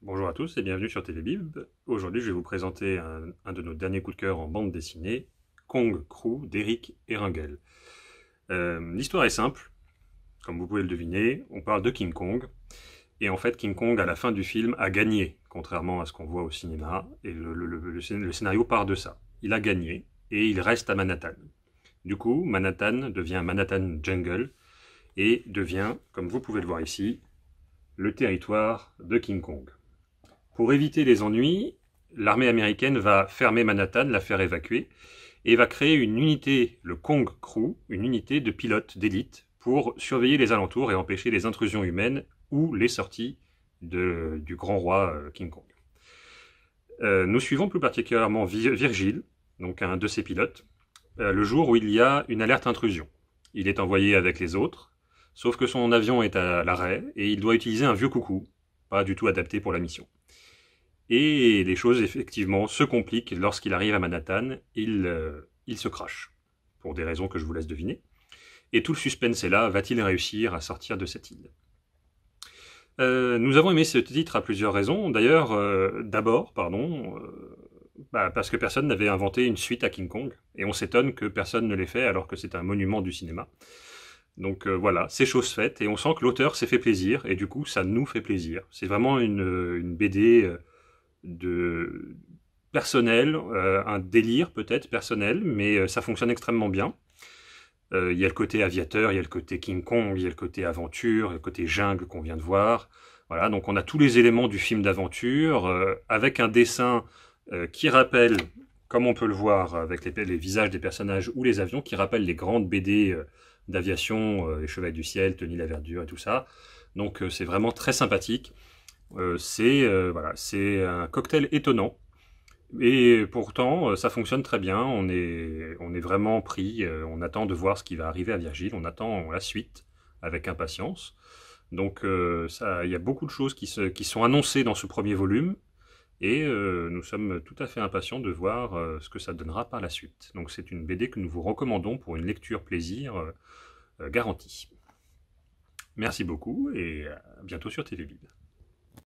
Bonjour à tous et bienvenue sur Télébib. Aujourd'hui, je vais vous présenter un de nos derniers coups de cœur en bande dessinée, Kong Crew d'Eric Erengel. L'histoire est simple, comme vous pouvez le deviner, on parle de King Kong, et en fait King Kong à la fin du film a gagné, contrairement à ce qu'on voit au cinéma, et le scénario part de ça. Il a gagné, et il reste à Manhattan. Du coup, Manhattan devient Manhattan Jungle, et devient, comme vous pouvez le voir ici, le territoire de King Kong. Pour éviter les ennuis, l'armée américaine va fermer Manhattan, la faire évacuer, et va créer une unité, le Kong Crew, une unité de pilotes d'élite pour surveiller les alentours et empêcher les intrusions humaines ou les sorties du grand roi King Kong. Nous suivons plus particulièrement Virgile, donc un de ses pilotes, le jour où il y a une alerte intrusion. Il est envoyé avec les autres, sauf que son avion est à l'arrêt et il doit utiliser un vieux coucou, pas du tout adapté pour la mission. Et les choses, effectivement, se compliquent lorsqu'il arrive à Manhattan. Il se crache, pour des raisons que je vous laisse deviner. Et tout le suspense est là, va-t-il réussir à sortir de cette île? Nous avons aimé ce titre à plusieurs raisons. D'ailleurs, parce que personne n'avait inventé une suite à King Kong. Et on s'étonne que personne ne l'ait fait alors que c'est un monument du cinéma. Donc voilà, c'est chose faite. Et on sent que l'auteur s'est fait plaisir. Et du coup, ça nous fait plaisir. C'est vraiment une BD... de personnel, un délire peut-être personnel, mais ça fonctionne extrêmement bien. Il y a le côté aviateur, il y a le côté King Kong, il y a le côté aventure, le côté jungle qu'on vient de voir. Voilà, donc on a tous les éléments du film d'aventure, avec un dessin qui rappelle, comme on peut le voir avec les visages des personnages ou les avions, qui rappellent les grandes BD d'aviation, les Chevaliers du Ciel, Tony la Verdure et tout ça. Donc c'est vraiment très sympathique. Voilà, c'est un cocktail étonnant. Et pourtant, ça fonctionne très bien. On est vraiment pris. On attend de voir ce qui va arriver à Virgile. On attend la suite avec impatience. Donc, il y a beaucoup de choses qui sont annoncées dans ce premier volume. Et nous sommes tout à fait impatients de voir ce que ça donnera par la suite. Donc, c'est une BD que nous vous recommandons pour une lecture plaisir garantie. Merci beaucoup et à bientôt sur Télébib.